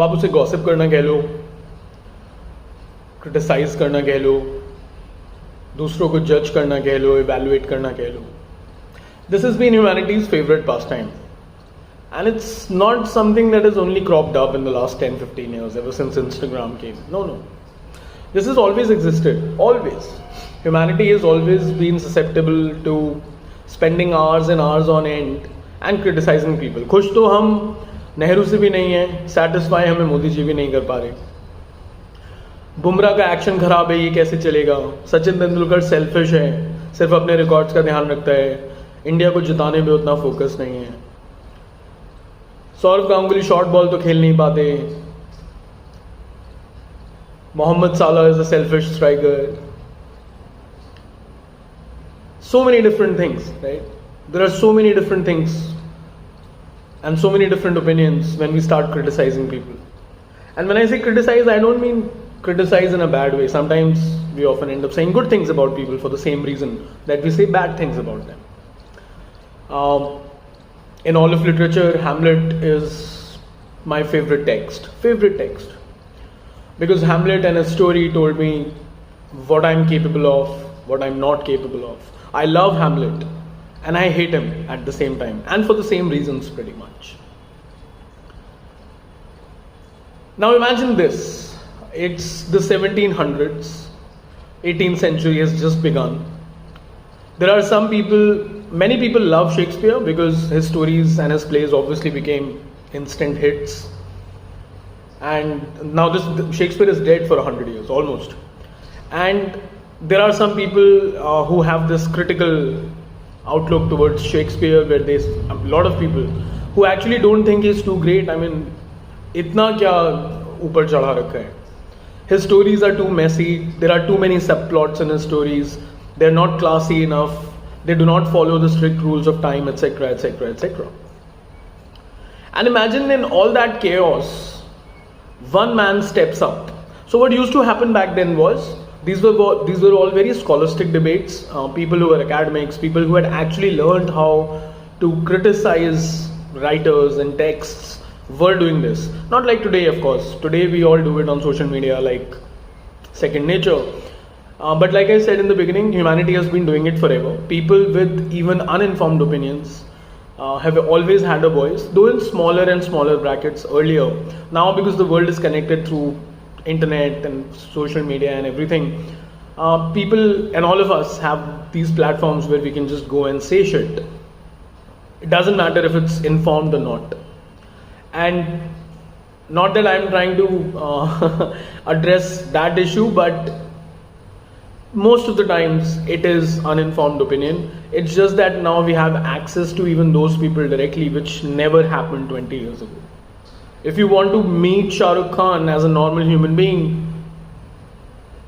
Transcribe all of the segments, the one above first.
आप उसे गॉसिप करना कह लो, क्रिटिसाइज करना कह लो, दूसरों को जज करना कह लो, इवैल्यूएट करना कह लो. This has been humanity's favorite pastime. And it's not something that has only cropped up in the last 10-15 years, ever since Instagram came. No. This has always existed. Always. Humanity has always been susceptible to spending hours and hours on end and criticizing people. खुश तो हम नेहरू से भी नहीं हैं, satisfy हमें मोदी जी भी नहीं कर पा रहे. बुमराह का एक्शन खराब है, ये कैसे चलेगा. सचिन तेंदुलकर सेल्फिश है, सिर्फ अपने रिकॉर्ड्स का ध्यान रखता है, इंडिया को जिताने में उतना फोकस नहीं है. सौरव गांगुली शॉर्ट बॉल तो खेल नहीं पाते. मोहम्मद साला is a selfish striker. So many different things, right? There are so many different things and so many different opinions when we start criticizing people. And when I say criticize, I don't mean criticize in a bad way. Sometimes we often end up saying good things about people for the same reason that we say bad things about them. In all of literature, Hamlet is my favorite text. Because Hamlet and his story told me what I'm capable of, what I'm not capable of. I love Hamlet and I hate him at the same time, and for the same reasons pretty much. Now imagine this. It's the 1700s. 18th century has just begun. There are some people, many people love Shakespeare because his stories and his plays obviously became instant hits. And now Shakespeare is dead for 100 years, almost. And there are some people who have this critical outlook towards Shakespeare, where there's a lot of people who actually don't think he's too great. I mean, itna kya upar chadha rakha hai. His stories are too messy. There are too many subplots in his stories. They're not classy enough. They do not follow the strict rules of time, etc., etc., etc. And imagine in all that chaos, one man steps up. So what used to happen back then was, these were all very scholastic debates. People who were academics, people who had actually learned how to criticize writers and texts were doing this. Not like today, of course. Today we all do it on social media like second nature. But like I said in the beginning, humanity has been doing it forever. People with even uninformed opinions have always had a voice, though in smaller and smaller brackets earlier. Now, because the world is connected through internet and social media and everything, people and all of us have these platforms where we can just go and say shit. It doesn't matter if it's informed or not. And not that I'm trying to address that issue, but most of the times it is uninformed opinion. It's just that now we have access to even those people directly, which never happened 20 years ago. If you want to meet Shah Rukh Khan as a normal human being,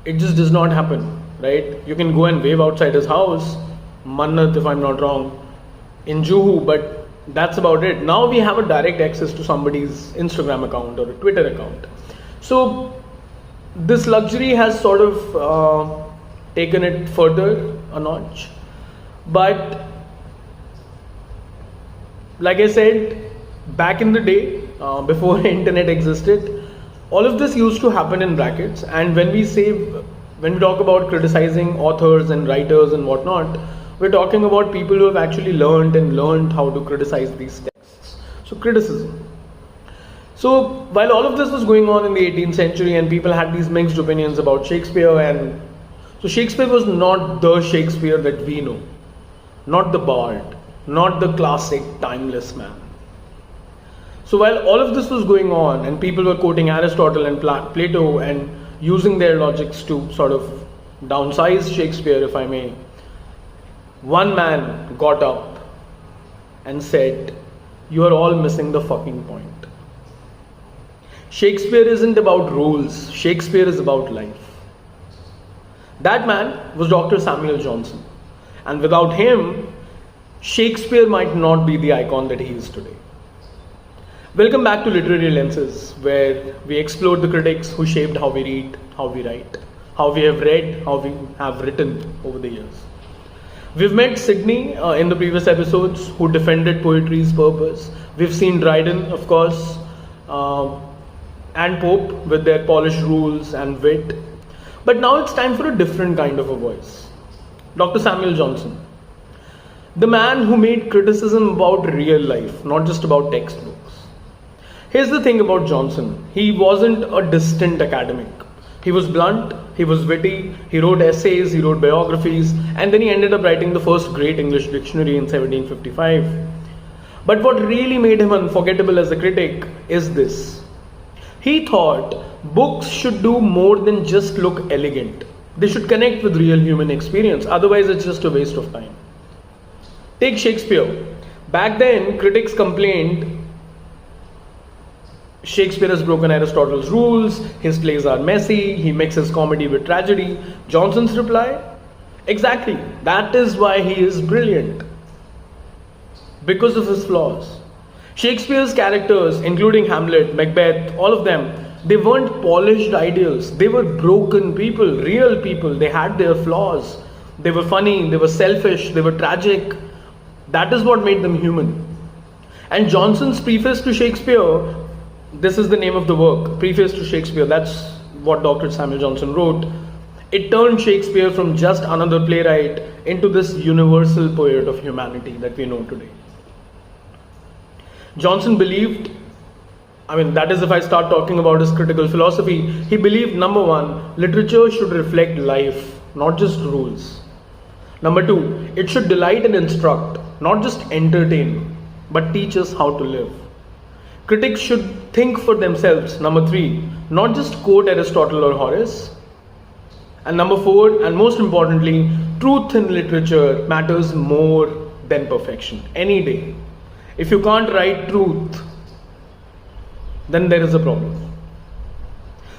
it just does not happen, right? You can go and wave outside his house, Mannat if I'm not wrong, in Juhu, but that's about it. Now we have a direct access to somebody's Instagram account or a Twitter account. So this luxury has sort of taken it further a notch. But like I said, back in the day, before internet existed, all of this used to happen in brackets. And when we talk about criticizing authors and writers and whatnot, we're talking about people who have actually learned how to criticize these texts. So criticism. So while all of this was going on in the 18th century and people had these mixed opinions about Shakespeare, and so Shakespeare was not the Shakespeare that we know, not the bard, not the classic timeless man. So while all of this was going on and people were quoting Aristotle and Plato and using their logics to sort of downsize Shakespeare, if I may, one man got up and said, "You are all missing the fucking point. Shakespeare isn't about rules. Shakespeare is about life." That man was Dr. Samuel Johnson. And without him, Shakespeare might not be the icon that he is today. Welcome back to Literary Lenses, where we explore the critics who shaped how we read, how we write, how we have read, how we have written over the years. We've met Sydney in the previous episodes, who defended poetry's purpose. We've seen Dryden, of course. and Pope with their polished rules and wit. But now it's time for a different kind of a voice. Dr. Samuel Johnson, the man who made criticism about real life, not just about textbooks. Here's the thing about Johnson. He wasn't a distant academic. He was blunt, he was witty, he wrote essays, he wrote biographies, and then he ended up writing the first great English dictionary in 1755. But what really made him unforgettable as a critic is this. He thought books should do more than just look elegant. They should connect with real human experience, otherwise it's just a waste of time. Take Shakespeare. Back then, critics complained Shakespeare has broken Aristotle's rules, his plays are messy, he mixes comedy with tragedy. Johnson's reply? Exactly, that is why he is brilliant. Because of his flaws. Shakespeare's characters, including Hamlet, Macbeth, all of them, they weren't polished ideals. They were broken people, real people. They had their flaws. They were funny, they were selfish, they were tragic. That is what made them human. And Johnson's preface to Shakespeare, this is the name of the work, Preface to Shakespeare, that's what Dr. Samuel Johnson wrote. It turned Shakespeare from just another playwright into this universal poet of humanity that we know today. Johnson believed, that is if I start talking about his critical philosophy, he believed, number one, literature should reflect life, not just rules. Number two, it should delight and instruct, not just entertain, but teach us how to live. Critics should think for themselves, number three, not just quote Aristotle or Horace. And number four, and most importantly, truth in literature matters more than perfection, any day. If you can't write truth, then there is a problem.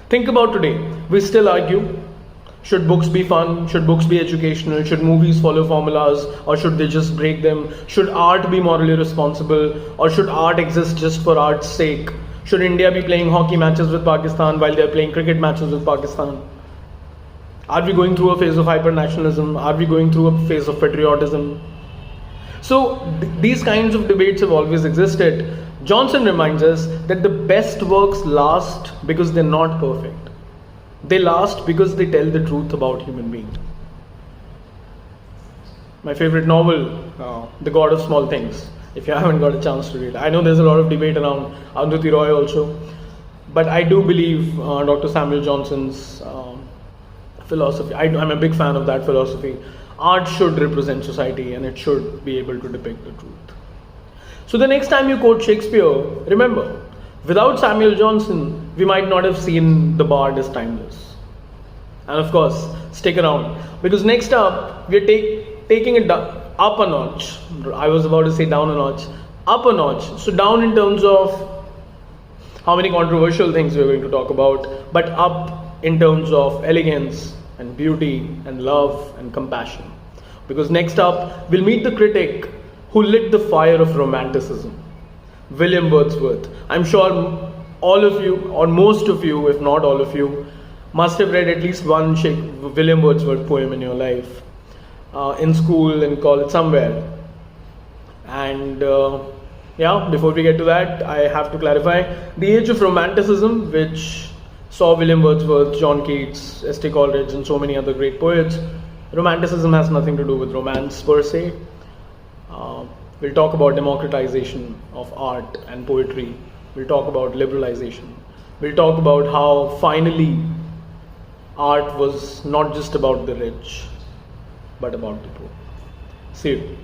Think about today, we still argue, should books be fun, should books be educational, should movies follow formulas, or should they just break them? Should art be morally responsible, or should art exist just for art's sake? Should India be playing hockey matches with Pakistan while they are playing cricket matches with Pakistan? Are we going through a phase of hyper-nationalism? Are we going through a phase of patriotism? So these kinds of debates have always existed. Johnson reminds us that the best works last because they're not perfect. They last because they tell the truth about human beings. My favorite novel, The God of Small Things, if you haven't got a chance to read. I know there's a lot of debate around Arundhati Roy also, but I do believe Dr. Samuel Johnson's philosophy, I'm a big fan of that philosophy. Art should represent society and it should be able to depict the truth. So the next time you quote Shakespeare, remember, without Samuel Johnson, we might not have seen the bard as timeless. And of course, stick around, because next up, we're taking it up a notch. I was about to say down a notch. Up a notch. So down in terms of how many controversial things we're going to talk about, but up in terms of elegance and beauty and love and compassion. Because next up, we'll meet the critic who lit the fire of romanticism, William Wordsworth. I'm sure all of you, or most of you, if not all of you, must have read at least one William Wordsworth poem in your life, in school, in college, somewhere. And before we get to that, I have to clarify, the age of romanticism, which saw William Wordsworth, John Keats, S.T. Coleridge, and so many other great poets, romanticism has nothing to do with romance per se. We'll talk about democratization of art and poetry. We'll talk about liberalization. We'll talk about how finally art was not just about the rich, but about the poor. See you.